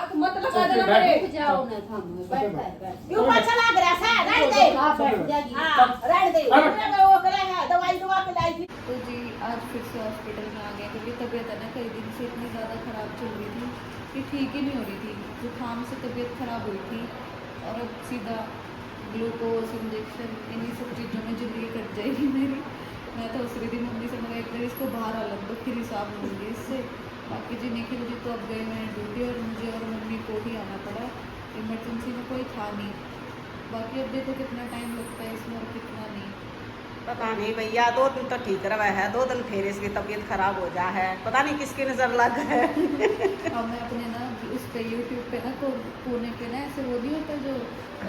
हाथ मत लगा देना मेरे। जाओ ना थाम बैठता है क्यों पाछा लग रहा है? रहने दे। हां बैठ जाएगी। हां रहने दे। मैं वो करेगा दवाई दवा के लाई थी। तो जी आज फिर से हॉस्पिटल में आ गए क्योंकि तबीयत है ना कई दिन से इतनी ज़्यादा ख़राब चल रही थी कि ठीक ही नहीं हो रही थी। जुकाम से तबीयत ख़राब हुई थी और अब सीधा ग्लूकोज इंजेक्शन इन्हीं सब चीज़ों में ज़िंदगी कट जाएगी मेरी। मैं तो उस रही थी मम्मी से, मगर एक बार इसको बाहर आ लग दो फिर हिसाब लूँगी इससे। बाकी जी निखिल जी तो अब गए हुए हैं ड्यूटी और मुझे और मम्मी को ही आना पड़ा। इमरजेंसी में कोई था नहीं। बाकी अब देखो कितना टाइम लगता है इसमें और कितना नहीं। पता नहीं भैया, 2 दिन तो ठीक रहा है, 2 दिन फिर इसकी तबीयत खराब हो जा है। पता नहीं किसकी नजर लग है। अब मैं अपने ना उस पे यूट्यूब पे ना कोने पे ना ऐसे वो नहीं होता जो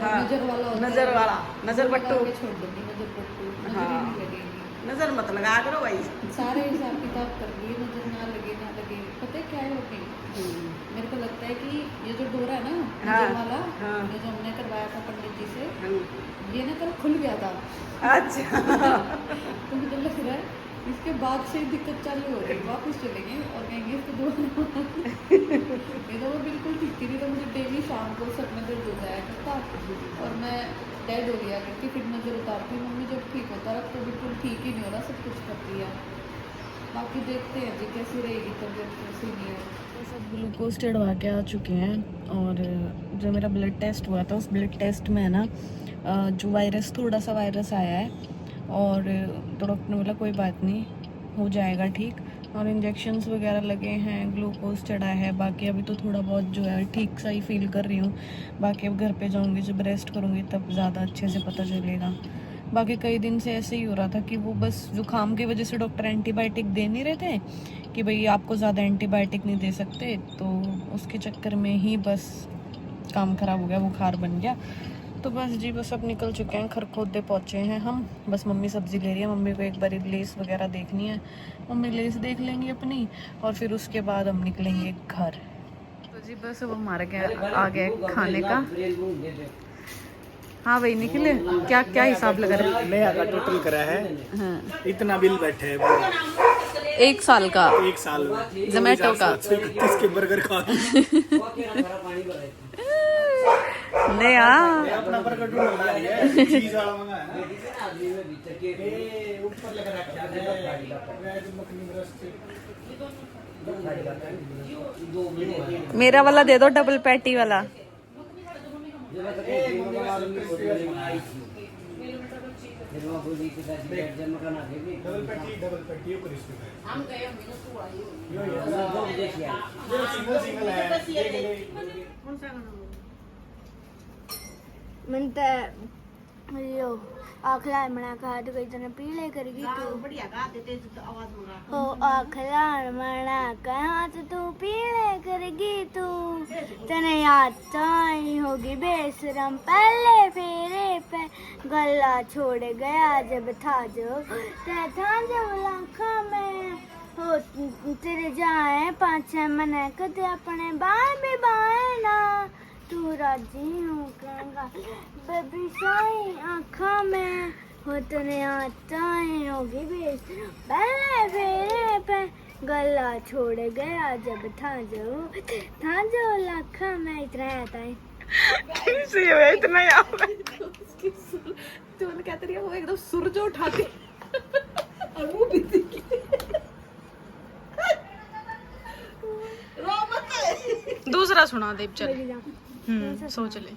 हाँ, नजर वाला होता नजर है, वाला, नजर वो लगा बट्टू। के छोड़ दूंगी नजर बट्टू, नजर हाँ। ही नहीं लगेगी। नजर मत लगा करो भाई। सारे हिसाब किताब कर लिए, नजर ना लगे ना लगे। पता है क्या है होती, मेरे को लगता है कि ये जो डोरा है ना नजर वाला, हाँ। ये जो हमने करवाया था पंडित जी से, हम्म, ये ना कल खुल गया था। अच्छा। तो मुझे लग रहा है इसके बाद से ही दिक्कत चालू हो रही है। वापस चलेंगे और कहेंगे इसको दोबारा। ये तो वो बिल्कुल ठीक थी, नहीं तो मुझे डेली शाम को सर में दर्द हो जाया करता और मैं डेड हो गया करती, फिर नजर उतारती। मम्मी जब ठीक होता रहा तो बिल्कुल ठीक ही नहीं हो रहा, सब कुछ करती है। बाकी देखते हैं जी कैसी रहेगी तबीयत, कैसी नहीं है। सब ग्लूकोज चढ़वा के आ चुके हैं और जो मेरा ब्लड टेस्ट हुआ था उस ब्लड टेस्ट में है ना जो वायरस, थोड़ा सा वायरस आया है और तो डॉक्टर ने बोला कोई बात नहीं, हो जाएगा ठीक। और इंजेक्शन्स वगैरह लगे हैं, ग्लूकोज चढ़ा है। बाकी अभी तो थोड़ा बहुत जो है ठीक सा ही फील कर रही हूँ। बाकी अब घर पे जाऊँगी, जब रेस्ट करूँगी तब ज़्यादा अच्छे से पता चलेगा। बाकी कई दिन से ऐसे ही हो रहा था कि वो बस जुकाम की वजह से डॉक्टर एंटीबायोटिक दे नहीं रहे थे कि भाई आपको ज़्यादा एंटीबायोटिक नहीं दे सकते, तो उसके चक्कर में ही बस काम ख़राब हो गया, बुखार बन गया। तो बस जी बस अब निकल चुके हैं, खरखोदे पहुँचे हैं हम। बस मम्मी सब्ज़ी ले रही है, मम्मी को एक बार लेस वगैरह देखनी है, मम्मी लेस देख लेंगी अपनी और फिर उसके बाद हम निकलेंगे घर। तो जी बस अब हमारे आ गया खाने का। हाँ भाई निखिल, क्या क्या हिसाब लगा रहे हैं? नया का टोटल करा है। हाँ। इतना बिल बैठे है वो। 1 साल का 1 साल जोमेटो का 31 के बर्गर खा नया। अपना बर्गर ढूंढ लिया है, चीज वाला मंगाया है ऊपर लगा रखा है वेज मखनी ब्रेस्ट। मेरा वाला दे दो, डबल पैटी वाला। डबल पैटी क्रिस्पी है। हम गए सिंगल है। मनता यो आखलार मना कहा तो कई जना पीले करेगी तू बढ़िया गा देते तो आवाज मंगा। हो आखलार मना कहा तो तू पीले करेगी तू तने याद चाई होगी बेशरम पहले फेरे पे गला छोड़ गया जब था जो लाखा में हो तेरे जाए 5-6 मने कदे अपने बाएं भी बाएं ना तू राजी हूँ कहूँगा बेबी साई आँखा में हो तने आता होगी बेस पहले फेरे पे गला छोड़ गया जब था जो लाखा में इतना आता है कैसे है इतना याद है? तो मैंने कहते रही वो एकदम सुर जो उठाती और वो भी दूसरा सुना दे चल। सोच ले।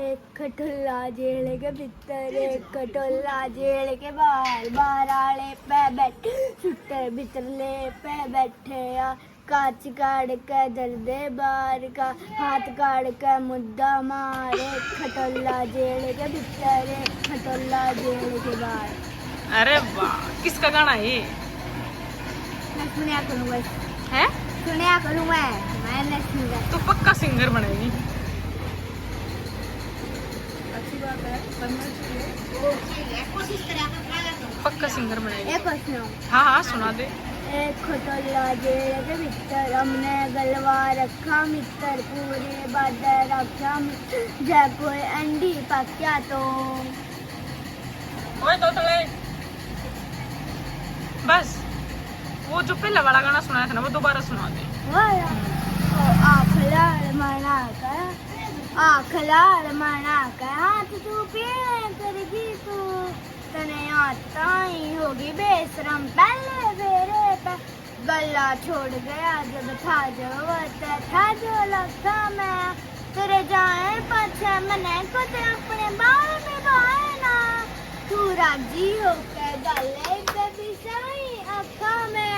एक खटोला जेल के भीतर एक खटोला जेल के बाहर बाहर आले पे बैठे सुटर भीतरले पे बैठे आ काच काट के दर्दे बार का हाथ काट के मुद्दा मारे खटोला जेल के भीतर एक खटोला जेल के बाहर। अरे वाह, किसका गाना है ये? मैं सुनिया करूँ बस है? सुनिया करूँ मैं नहीं सिंगर। तो पक्का सिंगर बनेगी। अच्छी बात है, कोशिश करें पक्का सिंगर बनेगी। एक क्वेश्चन हाँ हाँ सुना दे। एक खटोला जेल के भीतर हमने गलवा रखा मित्र पूरे बादल रखा जय कोई अंडी पक्या तो ओए तो ले बस जो पहला वाला गाना सुनाया था ना वो दोबारा सुना दे। आखलार मना कर हाथ तू पीले करेगी तू तने आता ही होगी बेशरम पहले फेरे पे गला छोड़ गया जब था जो था जो लगता मैं तेरे जाए पाछे मने को ते अपने बाल में बाए ना तू राजी होकर गले पे बिछाई अखा में।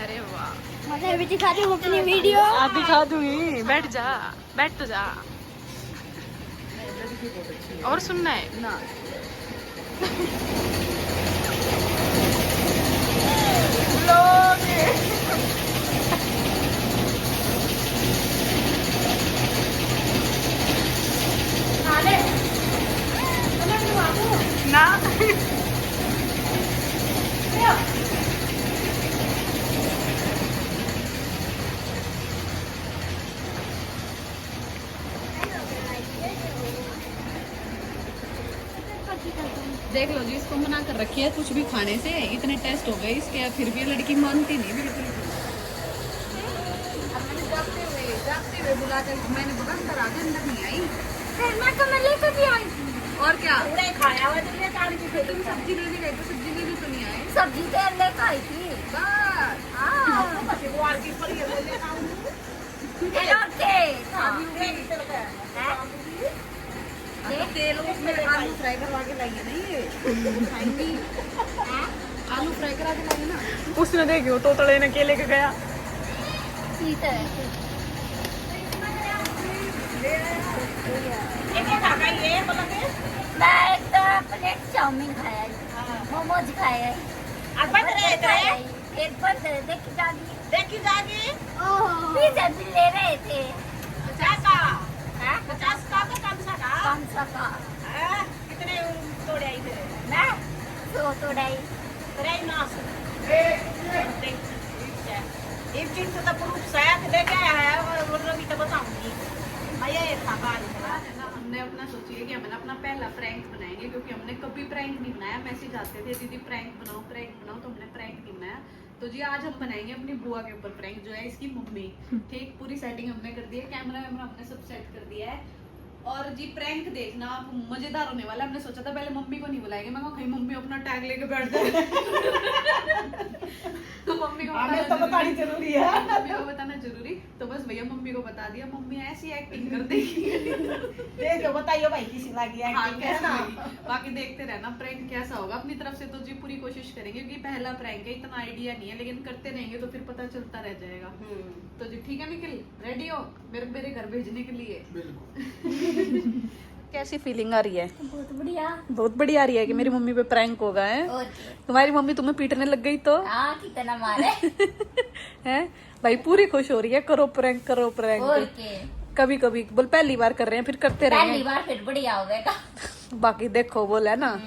अरे वाह, मैं भी दिखाती हूँ अपनी वीडियो। आप दिखा दूंगी, बैठ जा, बैठ तो जा। और सुनना है ना? ना देख लो जी, इसको मना कर रखी है कुछ भी खाने से, इतने टेस्ट हो गए इसके, फिर भी ये लड़की मानती नहीं बिल्कुल। अब मैंने जाते हुए बुला कर मैंने बोला अंदर आ गए, अंदर नहीं आई। मैं तो मैं लेकर भी आई और क्या खाया हुआ तुमने काट की थी। तुम सब्जी ले भी गए तो सब्जी ले भी तो नहीं आए। सब्जी तो लेकर आई थी। बस भगवान की फली है बोले काम तेल उसमें आलू फ्राई करवा के लाइए ना, ये खाएंगी। आलू फ्राई करा के लाइए ना। उसने देखियो तो तड़े ने केले के गया। मैं एक तो प्लेट चाउमीन खाया, मोमोज खाया, एक बार देखी जागी पिज्जा भी ले रहे थे 50 का 500 का। कितने तोड़े आई थे? मैं 100 तोड़ाई। एक चीज तो प्रूफ शायद लेके आया है और भी तो बताऊंगी। भैया ये था हमने अपना सोचिए कि हमने अपना पहला प्रैंक बनाएंगे, क्योंकि हमने कभी प्रैंक नहीं बनाया। मैसेज आते थे दीदी प्रैंक बनाओ, तो हमने प्रैंक नहीं बनाया। तो जी आज हम बनाएंगे अपनी बुआ के ऊपर प्रैंक, जो है इसकी मम्मी। ठीक, पूरी सेटिंग हमने कर दी है, कैमरा हमने सब सेट कर दिया है। और जी प्रैंक देखना आप, मजेदार होने वाला है। हमने सोचा था पहले मम्मी को नहीं बुलाएंगे, मैं कहीं मम्मी अपना टैग लेके बैठ जाए। तो मम्मी को तो बतानी जरूरी है। मम्मी को बताना जरूरी, तो बस भैया मम्मी को बता दिया। मम्मी ऐसी एक्टिंग कर देगी। देखो बताइए भाई किसी लगी है हाँ, है ना। बाकी देखते रहना प्रैंक कैसा होगा। अपनी तरफ से तो जी पूरी कोशिश करेंगे, क्योंकि पहला प्रैंक है, इतना आइडिया नहीं है, लेकिन करते रहेंगे तो फिर पता चलता रह जाएगा। तो जी ठीक है निखिल, रेडी हो मेरे घर भेजने के लिए? बिल्कुल। कैसी फीलिंग आ रही है? बहुत बढ़िया। बहुत बढ़िया आ रही है कि मेरी मम्मी पे प्रैंक होगा है। और तुम्हारी मम्मी तुम्हें पीटने लग गई तो कितना मारे है भाई, पूरी खुश हो रही है। करो प्रैंक, करो प्रैंक। और के कभी कभी बोल पहली बार कर रहे हैं, फिर करते पहली रहेंगे। बार फिर बढ़िया हो गएगा। बाकी देखो बोल है ना,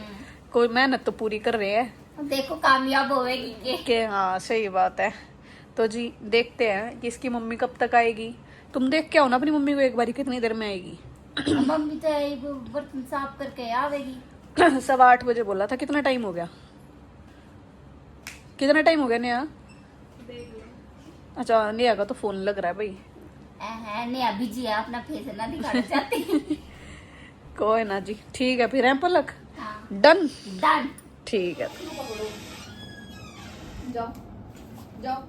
कोई मेहनत तो पूरी कर रहे हैं देखो कामयाब होएगी के। हाँ सही बात है। तो जी देखते हैं कि इसकी मम्मी कब तक आएगी। तुम देख के आओ ना अपनी मम्मी को एक बार, कितनी देर में आएगी। मम्मी तो वो बर्तन साफ करके आवेगी। 8:15 बजे बोला था। कितना टाइम हो गया? कितना टाइम हो गया नेहा? अच्छा नेहा का तो फोन लग रहा है भाई। नहीं अभी जी अपना फेस ना दिखाना चाहती। कोई ना जी, ठीक है फिर है पलक। हाँ। Done done. ठीक है। जाओ जाओ।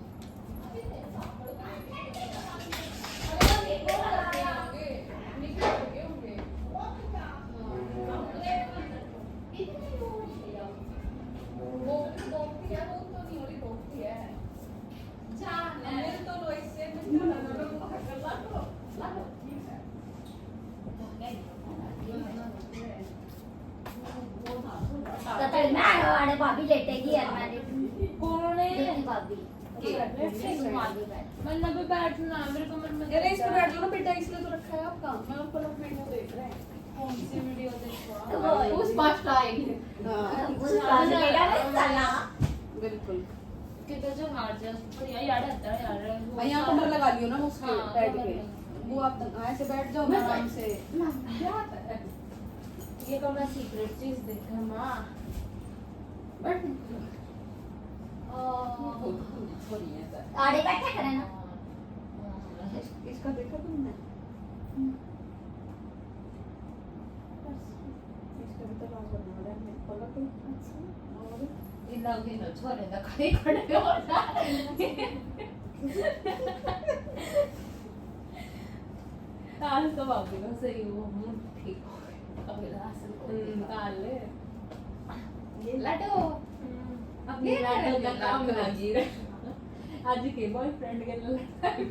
अरे भाभी लेटेगी अलमारी। कौन है भाभी? मतलब भी बैठना मेरे कमर में। अरे इस पे बैठ लो ना बेटा, इसलिए तो रखा है आपका। मैं और पलक वीडियो देख रहे हैं। कौन सी वीडियो देख रहा है? उस पास का आएगी। बिल्कुल। किधर जो हार जा बढ़िया यार आता है यार। यहाँ कमर लगा लियो ना उसके हाँ, बैठ कमर के। लगा। वो आप ऐसे बैठ जाओ ना आराम से। ये कमरा सीक्रेट चीज देखा माँ। बैठ आड़े बैठा करे ना इसका देखा तुमने? इसका भी तो लाल बना रहा है खोला तो। और इन छोरे दा खड़े खड़े हो जा आज तो बाबू का सही वो मूड ठीक हो गया अब असल को निकाल ले लड्डू अपने लड्डू का काम लगी आज के बॉयफ्रेंड के लड़ाई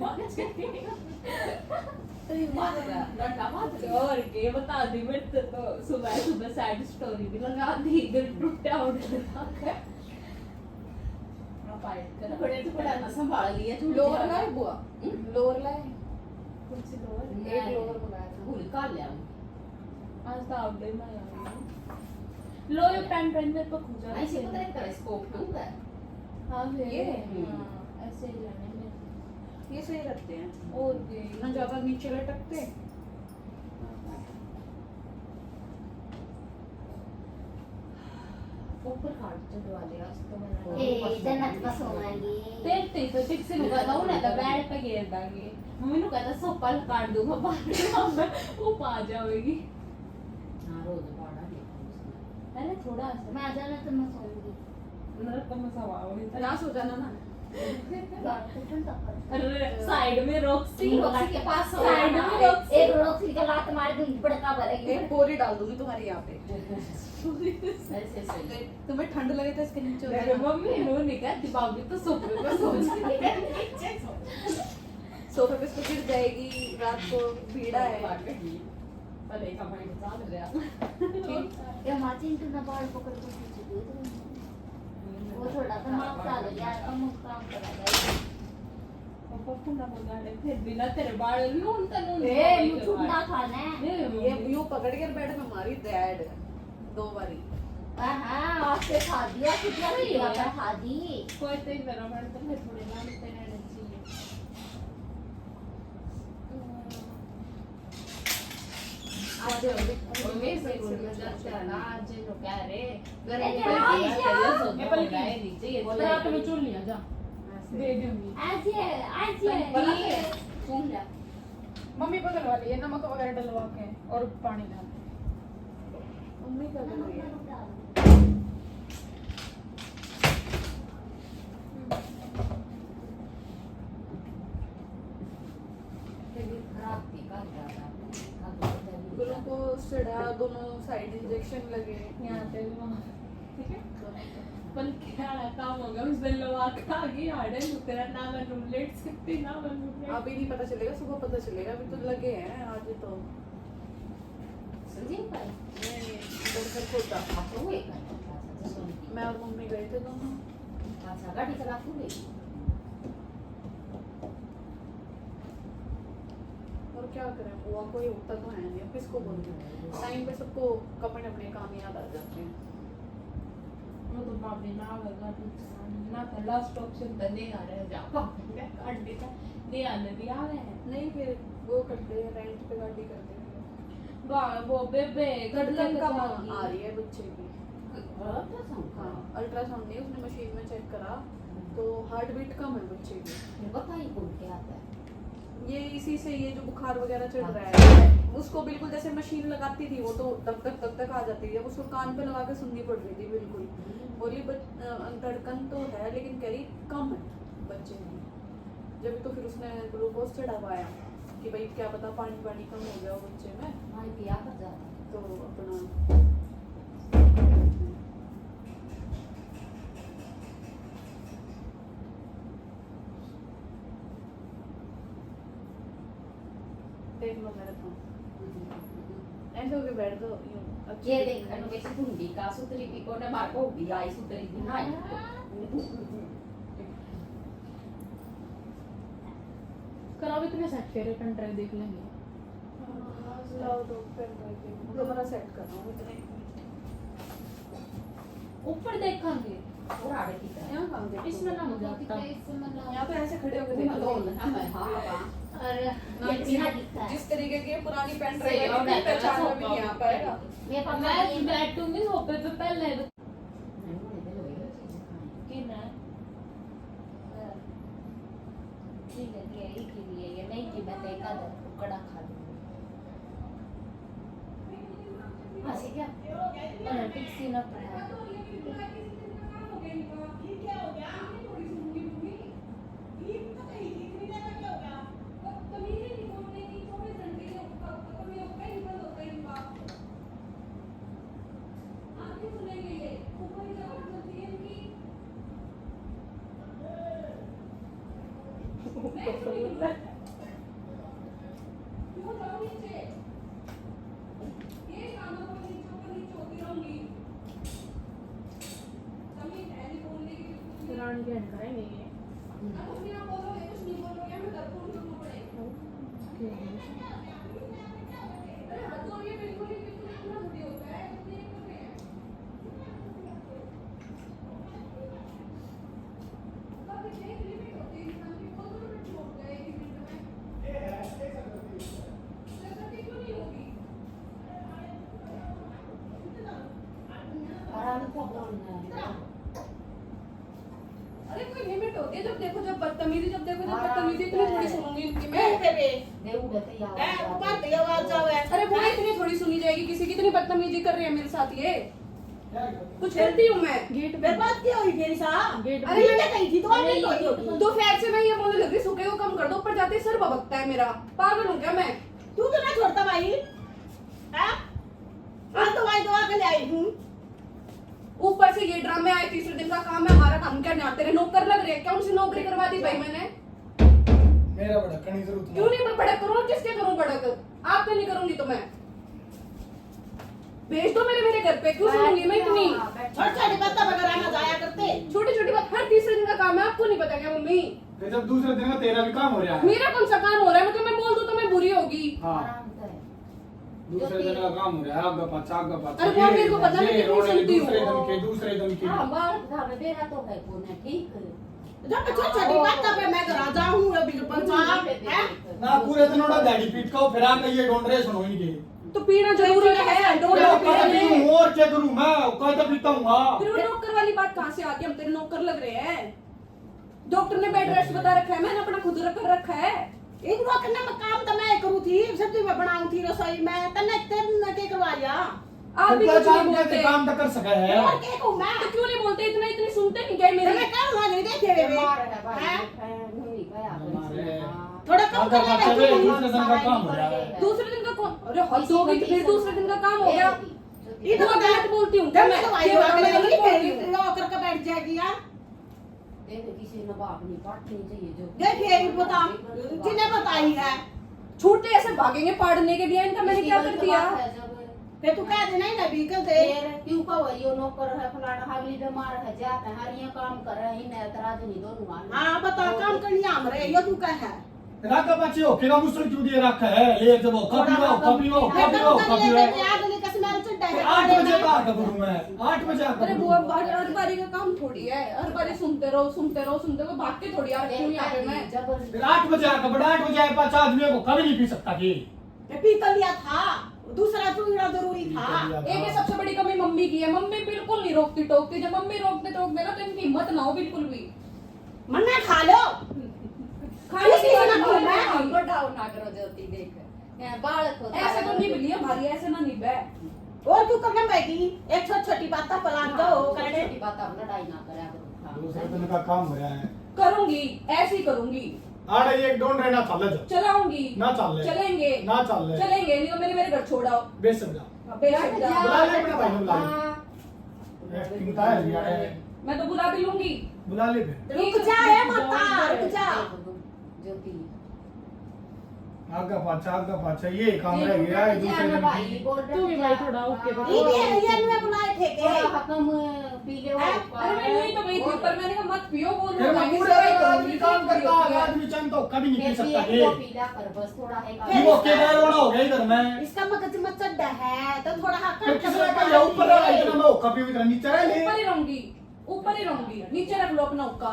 मार गई और के बता दी मैं तो सुबह सुबह सैड स्टोरी भी लगा दी दिल टूटा उठा बड़े तो बड़ा ना संभाल लिया लोअर लाए बुआ, लोअर लाए। कुछ लोअर एक लोअर मंगाया था। भूल कर लिया आज तो आप दिन में आया लोअर पैंट पहनने पर खुजा ऐसे पता है तेरा स्कोप होगा हां ये? हां ऐसे ही लेने में ये सही रखते हैं और ये ना ज्यादा नीचे लटकते। ऊपर काट चढ़वा लिया आज तो मैंने ए जन्नत बस होगी देखते तो ठीक से नुका था ना तो बेड पे गिर दांगे मम्मी नु कहता सोपल काट दूंगा बाद में वो पा जाएगी हां रोज बाड़ा देखो अरे थोड़ा सा मैं आ जाना तो मैं सोऊंगी मेरा कम सा वाव ना सो जाना ना। अरे साइड में रॉक्सी रॉक्सी के पास हो साइड में रॉक्सी एक रॉक्सी का लात मार दूंगी बड़का भरेगी एक बोरी डाल दूंगी तुम्हारे यहाँ पे। ऐसे सही तुम्हें ठंड लगे तो इसके नीचे हो मेरे जाना। मम्मी ने कहा दिबावी तो सोफे पे सो जाए सोफे पे इसको गिर जाएगी रात को भीड़ा है। अरे का भाई चाल रहा ये माचिन तो ना बाल पकड़ के खींच दे वो थोड़ा सा माफ डाल यार अमुक काम करा जाए पापा कुंडा बगा रहे फिर बिना तेरे बाल नून तनून ए मुझे ना खाना है ये यूं पकड़ के बेड में मारी डैड 2 बारी। हां आपसे खा दिया कितना लिया था खा दी कोई तो ही मेरा मन तो मैं थोड़े नाम तेरे ने चाहिए आज मम्मी से बोल ना आज नो कह रे मैं पहले नीचे ये बोला तो मैं चुन लिया जा दे दूंगी आज सुन ले मम्मी पकड़ वाली है नमक वगैरह डलवा के और पानी डाल मम्मी कर रही है। खराब थी का ग्लूकोज चढ़ा दोनों साइड इंजेक्शन लगे। यहाँ पे ठीक है पर क्या काम होगा उस दिन लोग आ गई हार्डन तेरा नाम है रूमलेट सकती ना मैं अभी नहीं पता चलेगा, सुबह पता चलेगा। अभी तो लगे हैं आज तो। संजीव भाई नहीं डॉक्टर खोटा। आप तो हुए का मैं और मम्मी गए थे दोनों। अच्छा गाड़ी चला तू ले और क्या करें, बुआ कोई होता तो है नहीं, अब किसको बोलते। टाइम पे सबको अपने अपने काम याद आ जाते हैं। वो तो बाबी ना लगा ना तो लास्ट ऑप्शन तो नहीं आ रहा है जा काट देता नहीं आने दिया है नहीं फिर वो करते हैं, रेंट पे गाड़ी करते हैं। वो बेबे गड़लन का आ रही है बच्चे की। अल्ट्रासाउंड हाँ अल्ट्रासाउंड नहीं, उसने मशीन में चेक करा तो हार्ट बीट कम है बच्चे की। बताइए कौन क्या आता है ये इसी से ये जो बुखार वगैरह चढ़ रहा है उसको बिल्कुल जैसे मशीन लगाती थी वो तो तब तक आ जाती है। उसको कान पे लगा के सुननी पड़ रही थी बिल्कुल। बोली धड़कन तो है लेकिन कह रही कम है बच्चे में। जब तो फिर उसने ग्लूकोज चढ़ावाया कि भाई क्या पता पानी कम हो गया हो बच्चे में, भाई पिया कर जाता तो अपना देख लो मेरे फोन ऐसे होके बैठ दो यूं अच्छे ये देख अनु कैसे भूंडी का सुतरी की कोने मार को भी आई सुतरी की ना कराओ इतने सेट फेरे पेन ड्राइव देख लेंगे लाओ तो फिर दोबारा सेट कर रहा हूँ इतने ऊपर देखेंगे और आड़े की तरह यहाँ काम देखो। इसमें ना मजा आता यहाँ तो ऐसे खड़े होके देख लो। अरे ना ये बिना दिखता है जिस तरीके की पुरानी पेन सही ड्राइव और है पहचान में भी नहीं आ पाएगा। मेरे पापा मैं बैठूंगी सोफे पे पहले नहीं बोले दे लो ये चीज खाने कि ना ठंडा दे कड़ा खा लो ऐसे क्या और टिक्सी ना पड़ा रानी के हंड कराएंगे ये आराम को बोलना है अरे कोई लिमिट होती है, जब देखो जब बदतमीजी, जब देखो जब बदतमीजी, इतनी थोड़ी सुनूंगी इनकी मैं। दे उड़ते यार अरे वो इतनी थोड़ी सुनी जाएगी किसी की, इतनी बदतमीजी कर रही है मेरे साथ ये। कुछ करती हूँ मैं। गेट पे बर्बाद क्या हुई मेरी साहब? गेट अरे अरे मैं कहीं थी तो आपने तो होगी। दो फैट से मैं ये बोलने लग रही, सूखे को कम कर दो, ऊपर जाते ही सर भभकता है मेरा। पागल हूँ क्या मैं? तू तो ना छोड़ता भाई। हाँ? आज तो भाई दुआ के ले आई हूँ। ऊपर से ये ड्रामे आए, तीसरे दिन का काम है, हमारा काम क्या नहीं, तेरे नौकर लग रहे हैं क्या? उनसे नौकरी करवा दी भाई मैंने। मेरा भड़कने की जरूरत क्यों नहीं मैं भड़क करूँ? किसके करूँ भड़क? आपके नहीं करूंगी तो मैं भेज दो मेरे घर पे। क्यों सुनूंगी मैं इतनी छोटे बात वगैरह ना जाया करते। छोटी छोटी बात? हर तीसरे दिन का काम है, आपको नहीं पता क्या मम्मी? है। जब दूसरे दिन का तेरा भी काम हो रहा है। मेरा कौन सा काम हो रहा है? मतलब मैं बोल दूं तो मैं बुरी होगी? हाँ आराम से दूसरे दिन का काम हो रहा है। आगे पाछा आगे पाछा। अरे वो मेरे को पता नहीं, मैं सुनती हूँ। दूसरे दिन की हाँ बाल था मेरा तो है कौन है ठीक जब छोटी बात पे मैं घर जाऊँ अभी पंचायत है। ना पूरे दिन उड़ा गाड़ी पीट का फिर आके ये ढूंढ रहे सुनो इनके। तो पीना जरूरी है, डोर और क्या करूं मैं? कहीं तो पीता हूँ। फिर वो नौकर वाली बात कहाँ से आती है? हम तेरे नौकर लग रहे हैं। डॉक्टर ने बेड रेस्ट बता रखा है, मैंने अपना खुद रखा है। एक बार करना मैं काम तो मैं करूँ थी, सब्जी में बनाऊँ थी रसोई में, तन्ने तेरे के करवा लिया। आप भी कुछ नहीं बोलते। काम तो कर सका है। और क्या कहूँ मैं? तो क्यों नहीं बोलते? इतनी सुनते नहीं क्या मेरे? मैं काम ना नहीं देखे वे। मार है भाई हैं? घूमी गया हमारे- थोड़ा कम आगे कर पाछा ले। दूसरे दिन का काम हो रहा है। दूसरे दिन का कौन? अरे हद हो गई, फिर दूसरे दिन का काम हो गया। ये तो वो गलत बोलती हूँ जब मैं? तो भाई ये वाले गलत नहीं बोलती हूँ। फिर लॉकर का बैठ जाएगी यार। देखो किसी ने बाप नहीं काटनी चाहिए जो देखिए ये बता किसने बताई है? छूटे ऐसे भागेंगे पाड़ने के लिए, इनका मैंने क्या कर दिया? फिर तू कह देना ही ना बीकल दे। क्यों का वो यो नौकर है फलाना हावली बीमार है जाते हैं हर ये काम कर रहे हैं इन एतराज नहीं दोनों मान हाँ बता काम करनी हमरे यो तू कह है। राका पाछे होके का मुसल क्यों दिए रखा है? ले जब कॉपी वो याद नहीं कसम में चढ़ है। 8 बजे का करूं मैं। 8 बजे अरे वो हर बारी का काम थोड़ी है, हर बारी सुनते रहो, भाग के थोड़ी आ रही हूँ यहाँ पे मैं। जबरदस्ती 8 बजे आकर बड़ा 8 बजे 5 आदमी को कभी नहीं पी सकता कि मैं पीता लिया था, दूसरा पीना जरूरी था। एक ये सबसे बड़ी कमी मम्मी की है, मम्मी बिल्कुल नहीं रोकती टोकती। जब मम्मी रोकते टोकते ना तो इनकी हिम्मत ना हो बिल्कुल भी। मन्ना खा लो। खाने की बात किसी नहीं ने है। हमको डाउन ना करो ज्योति देख बालक होता ऐसे तो निभ लिया भारी, ऐसे ना निभ है। और क्यों करने बैठी? एक छोटी बात का प्लान दो करने। छोटी बात आप लड़ाई ना करे आप दूसरे दिन का काम हो रहा है। करूंगी, ऐसे ही करूंगी। आड़े एक डोंट रहना चल जा। चलाऊंगी ना चल ले। चलेंगे ना चल ले। चलेंगे, नहीं तो मेरे घर छोड़ाओ। बेशक जा। बेशक जा। बुला ले अपना भाई बुला ले। एक्टिंग का है यार। मैं तो बुला भी लूंगी। बुला ले फिर। रुक जा है माता, रुक जा। ज्योति आगे पाछा ये काम रह गया है दूसरे दिन भाई की। बोल तू भी भाई थोड़ा ओके बता। ये ने बुलाए थे के। हम पी ले अरे मैं यही तो गई थी, पर मैंने कहा मत पियो, बोल फिर मैं पूरे आदमी काम करता है, आदमी चंद तो कभी नहीं पी सकता ये। पीला कर बस थोड़ा है ये वो के गाल वाला हो गया इधर में। इसका मगज में चढ़ा है तो थोड़ा हक फिर किसने कहा ऊपर रहा इतना मैं कभी इधर नीचे रह ले। ऊपर ही रहूंगी, ऊपर ही रहूंगी। नीचे रख लो अपना हुक्का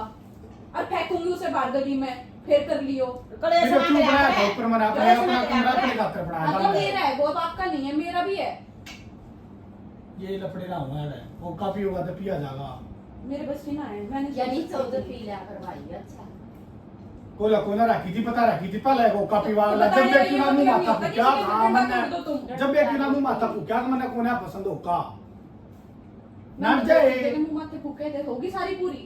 और फेंकूंगी उसे बाहर गली में। फिर कर लियो। कड़े फिर से क्यों ना बनाया था करे। ऊपर मैंने अपना कमरा अपने खातिर अब तो बनाया मेरा है, वो अब आपका नहीं है, मेरा भी है। ये लफड़े ना हुआ है वो काफी होगा तो पिया जाएगा। मेरे बस की ना है, मैंने यानी चौदह पी लिया कर भाई अच्छा कोला रखी थी पता रखी थी पहले वो कापी वाला जब बेटी ना मुंह माथा को क्या हाँ मैंने जब बेटी ना मुंह माथा को क्या मैंने कोने पसंद हो का नाम जाए तेरे मुंह माथे फूके थे होगी सारी पूरी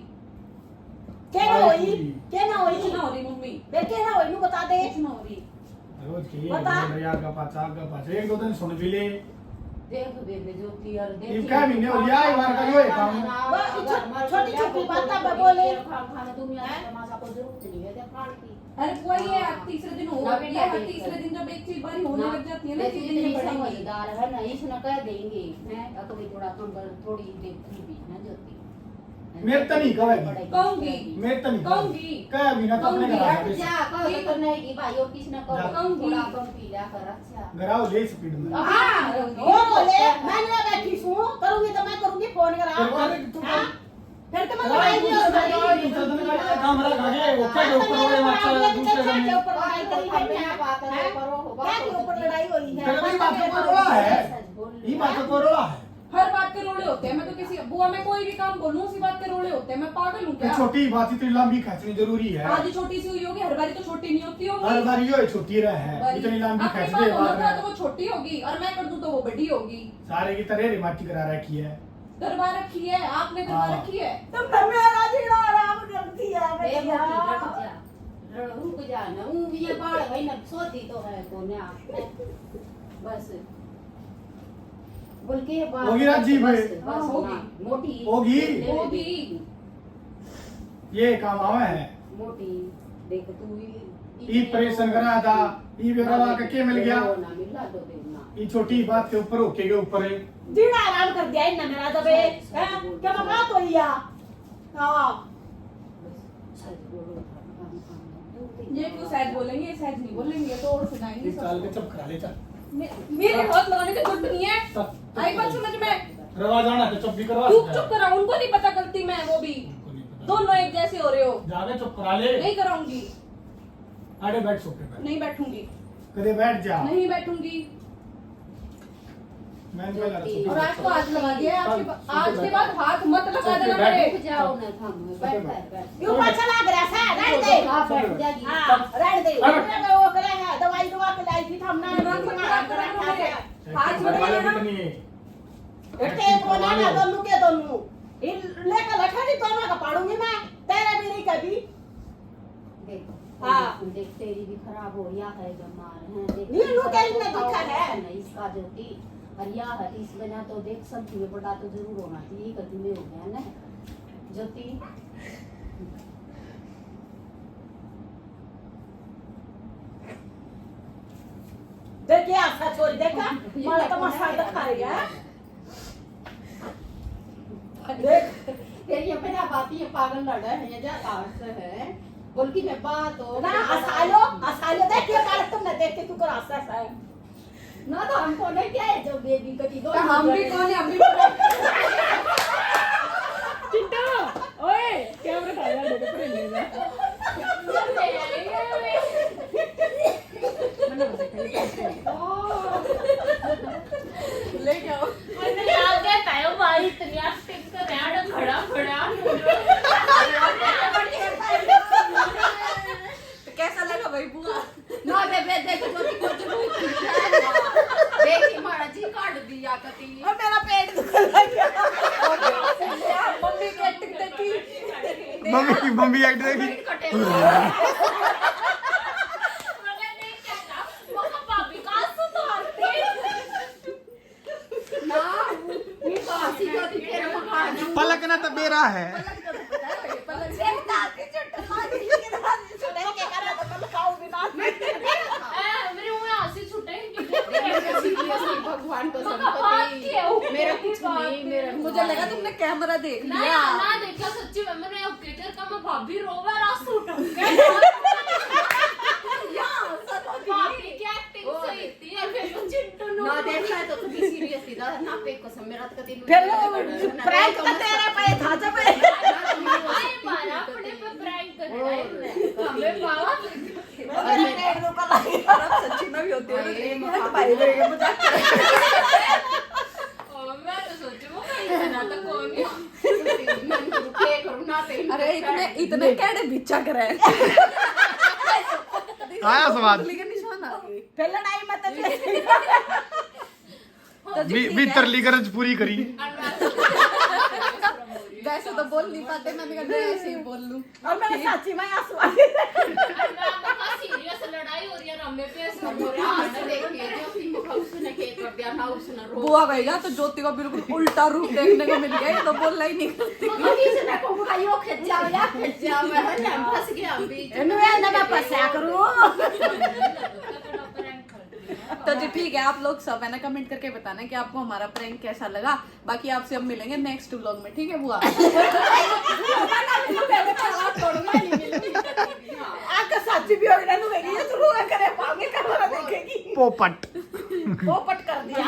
के ना होई कुछ ना हो रही मम्मी बे के ना होई नु बता दे कुछ ना हो रही रोज की बता। यार का पाचा एक दो दिन सुन भी ले देख बेबे ज्योति और देख ये क्या महीने हो गया एक बार का यो है काम छोटी छोटी बात पे बोले खाना तुम यहाँ तमाशा को जरूरत नहीं है देख खान की अरे वही है तीसरे दिन हो गया है तीसरे दिन जब एक चीज बारी होने लग जाती है ना चीजें नहीं पड़ेंगी समझदार है ना इसने कह देंगे हैं अकबी थोड़ा थोड़ी देखती भी ना ज्योति मेरे तो नहीं कहेगी कहूंगी मेरे तो नहीं कहूंगी कह भी ना तो अपने घर आ जा कहो तो नहीं कि भाई और किसने कहो कहूंगी। थोड़ा कम पी जा कर अच्छा घराओ ले स्पीड में हां वो बोले मैंने बैठी हूं करूंगी तो मैं करूंगी फोन करा फिर तो मैं लड़ाई नहीं होगी कैमरा खा वो क्या ऊपर वाले माचा दूसरे के में ऊपर लड़ाई करी है क्या बात है करो क्या के ऊपर लड़ाई हुई है तेरे भी बातों को रोला है ये बातों को रोला है हर बात के रोले होते हैं मैं तो किसी बुआ में कोई भी काम बोलूं उसी बात के रोले होते हैं मैं पागल हूं क्या छोटी बात इतनी लंबी खींचनी जरूरी है आधी छोटी सी हुई होगी हर बारी तो छोटी नहीं होती हर होगी बार यो छोटी रहे है इतनी लंबी अपनी खींच बात दे होना था बार तो वो छोटी होगी और मैं कर दूं तो वो बड़ी होगी सारे की तरह रिमाटी करा रखी है करवा रखी है आपने करवा हाँ। रखी है तुमने मेरा जीना आराम कर दिया ए भैया रुक जा ना ये बाल भाई ना सोती तो है कोने आपको बस बोल के बात होगी ना जी भाई? बस होगी। मोटी होगी। होगी। ये काम आवे है मोटी देख तू ई परेशान करा था ई बेगवा का के मिल गया ना मिला तो देना ये छोटी बात के ऊपर ओके के ऊपर है जीना आराम कर दिया इन्ना मेरा दबे क्या बात हुई या हां सच बोलो ये क्यों सहज बोलेंगे सहज नहीं बोलेंगे तो और सुनाएंगे चल के चुप करा ले चल मेरे हाथ लगाने की जरूरत नहीं है आई बात समझ में रवा जाना तो चुप भी करवा चुप चुप करा उनको नहीं पता गलती मैं वो भी दोनों एक जैसे हो रहे हो जाके चुप करा ले नहीं कराऊंगी आड़े बैठ सोफे पे नहीं बैठूंगी कदे बैठ जा नहीं बैठूंगी मैं पहले और सोफे आज तो हाथ लगा दिया है आज के बाद हाथ मत लगा देना मेरे रुक जाओ ना थम बैठ यू पाछा लग रहा है रहने दे हां बैठ जागी हां रहने दे मैं वो करे है दवाई दवा के लाई थी हमने दिमाग मत खराब करा मेरे हाथ मत वाले लगाना कितनी है बेटे बोला ना दोनों के दोनों इन लेकर लठा नहीं दोनों का पाड़ूंगी मैं तेरे भी नहीं कभी देख हाँ। देख तेरी भी खराब हो या है बीमार है देख नहीं, नु तेरी में दिखा है। नहीं इसका ज्योति और या है इस बिना तो देख सब में बड़ा तो जरूर होना चाहिए कभी में हो गया ना ज्योति देखिए आशा छोड़ देखा मारा तो मसाला दिखा रही है देख फिर ये बिना बात ये पागल लड़ा है ये ज्यादा से है बोल की मैं बात हो ना असालो देखिए काल तुमने देख के तू कर आशा है ना तो हमको नहीं क्या है जो बेबी कटी दो तो हम भी कौन है हम भी चिंटू ओए कैमरा था यार देखो प्रेम में लेके आओ मैंने आ गया तायो भाई इतनी एक्टिंग कर रहा है खड़ा खड़ा तो कैसा लगा भाई बुआ ना बेबे देख जो कुछ देखी मारा जी काट दिया कती और मेरा पेट दुखने लग गया मम्मी की एक्टिंग देखी मम्मी एक्ट देखी कटे मगर नहीं क्या मगर भाभी का सुधारती ना ये कासी जो थी तेरे मकान पलक ना तो बेरा है मेरे मुंह आंसू छूटे भगवान को सब मेरा कुछ नहीं मेरा मुझे लगा तुमने कैमरा देख ना लिया ना देखा सच्ची में मैंने अब केटर का मैं भाभी रोवे आंसू टपके भाभी की एक्टिंग सही थी और फिर वो चिंटू ना देखा है तो कभी सीरियस थी ना पे कसम मेरा तो कभी फिर प्रैंक तो तेरे पे था जब आए मारा अपने पे प्रैंक कर रहा है हमें बाबा मेरा पेट दुखने लग गया सच्ची में भी होती है भाई लेके मजाक और मैं तो सोचू वो कहीं ना तो कौन नहीं मैं तो करूँ ना पे अरे इतने कैडे बिचा करे आया स्वाद के निशान आ गए। फिर लड़ाई मत तो जी ठीक है। भीतरली गरज पूरी करी। वैसे तो बोल नहीं पाते, मैंने कहा मैं ऐसे ही बोल लूं। और मैंने साची में आंसू आ गए। सीरियस लड़ाई हो रही है रम्य पे ऐसा हो रहा है ना देखिए जो सिंह को उसने के कर दिया ना उसने रो बुआ कहेगा तो ज्योति का बिल्कुल उल्टा रूप देखने को मिल गया, ये तो बोलना ही नहीं करती। किसने को बुलायो खिंच जाओ मैं ना फंस गया बीच इन्हें ना मैं फंसा करूं। तो जी ठीक है, आप लोग सब है ना कमेंट करके बताना कि आपको हमारा प्रैंक कैसा लगा। बाकी आपसे अब मिलेंगे नेक्स्ट व्लॉग में, ठीक है बुआ? आका साची भी होगी ना नुवेगी ये शुरू करे पागे करवा देखेगी। पोपट पोपट कर दिया।